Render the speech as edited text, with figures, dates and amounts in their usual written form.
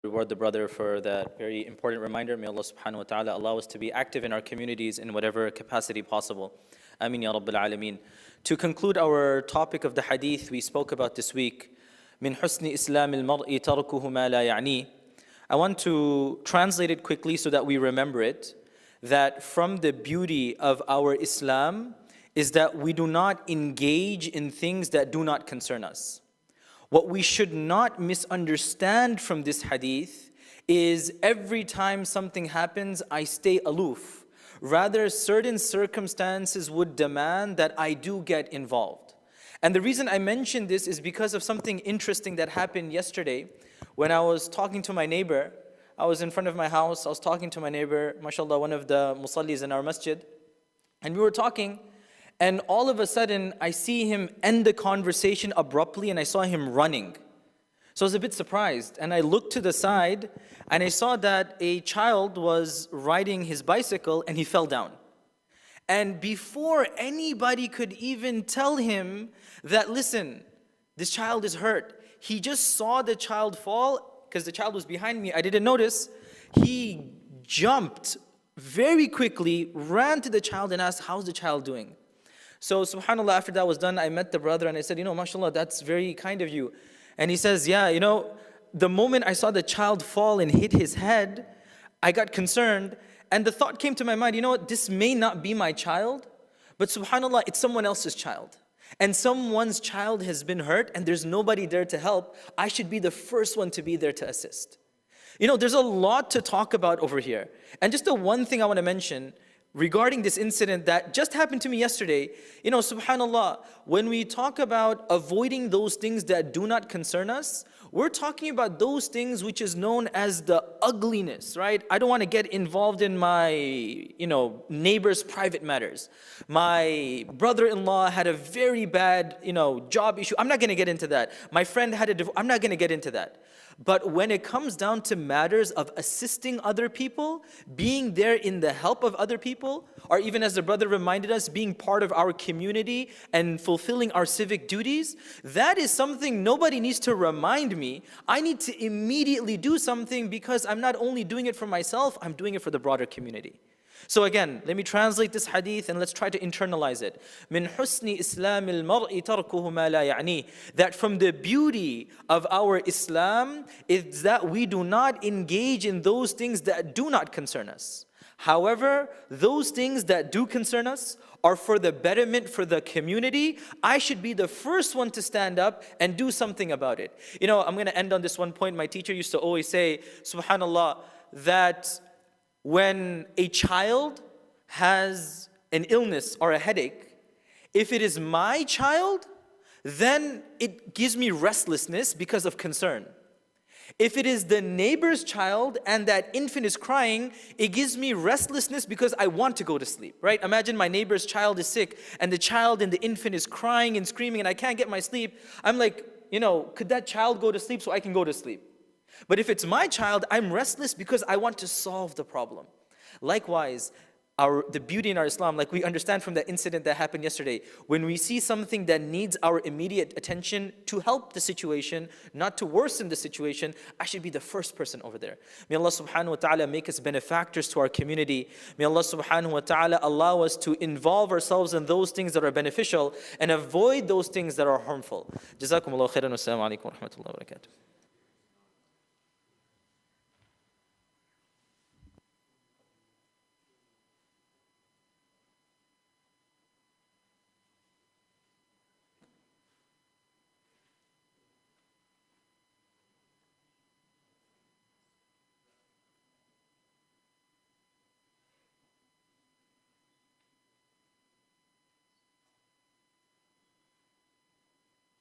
Reward the brother for that very important reminder. May Allah subhanahu wa ta'ala allow us to be active in our communities in whatever capacity possible. Ameen ya Rabbil Alameen. To conclude our topic of the hadith we spoke about this week, min husni islam al-mar'i tarkuhu ma la ya'ni. I want to translate it quickly so that we remember it, that from the beauty of our Islam is that we do not engage in things that do not concern us. What we should not misunderstand from this hadith is every time something happens, I stay aloof. Rather, certain circumstances would demand that I do get involved. And the reason I mention this is because of something interesting that happened yesterday when I was talking to my neighbor. I was in front of my house, I was talking to my neighbor, mashallah, one of the musallis in our masjid. And we were talking, and all of a sudden, I see him end the conversation abruptly, and I saw him running. So I was a bit surprised, and I looked to the side, and I saw that a child was riding his bicycle, and he fell down. And before anybody could even tell him that, listen, this child is hurt, he just saw the child fall, because the child was behind me, I didn't notice. He jumped very quickly, ran to the child, and asked, how's the child doing? So subhanAllah, after that was done, I met the brother and I said, mashallah, that's very kind of you. And he says, yeah, the moment I saw the child fall and hit his head, I got concerned. And the thought came to my mind, this may not be my child, but subhanAllah, it's someone else's child. And someone's child has been hurt and there's nobody there to help. I should be the first one to be there to assist. There's a lot to talk about over here. And just the one thing I want to mention, regarding this incident that just happened to me yesterday, subhanAllah, when we talk about avoiding those things that do not concern us, we're talking about those things which is known as the ugliness, right? I don't want to get involved in my, neighbor's private matters. My brother-in-law had a very bad, job issue. I'm not going to get into that. My friend had a divorce. I'm not going to get into that. But when it comes down to matters of assisting other people, being there in the help of other people, or even as the brother reminded us, being part of our community and fulfilling our civic duties, that is something nobody needs to remind me. I need to immediately do something because I'm not only doing it for myself, I'm doing it for the broader community. So again, let me translate this hadith and let's try to internalize it. Min husni islam al-mar'i tarkuhu ma la ya'ni. That from the beauty of our Islam is that we do not engage in those things that do not concern us. However, those things that do concern us are for the betterment for the community. I should be the first one to stand up and do something about it. I'm going to end on this one point. My teacher used to always say, subhanallah, that when a child has an illness or a headache, if it is my child, then it gives me restlessness because of concern. If it is the neighbor's child and that infant is crying, it gives me restlessness because I want to go to sleep, right? Imagine my neighbor's child is sick and the child and the infant is crying and screaming and I can't get my sleep. I'm like, could that child go to sleep so I can go to sleep? But if it's my child, I'm restless because I want to solve the problem. Likewise, the beauty in our Islam, like we understand from that incident that happened yesterday, when we see something that needs our immediate attention to help the situation, not to worsen the situation, I should be the first person over there. May Allah subhanahu wa ta'ala make us benefactors to our community. May Allah subhanahu wa ta'ala allow us to involve ourselves in those things that are beneficial and avoid those things that are harmful. Jazakumullahu khairan wa assalamu alaikum wa rahmatullahi wa barakatuh.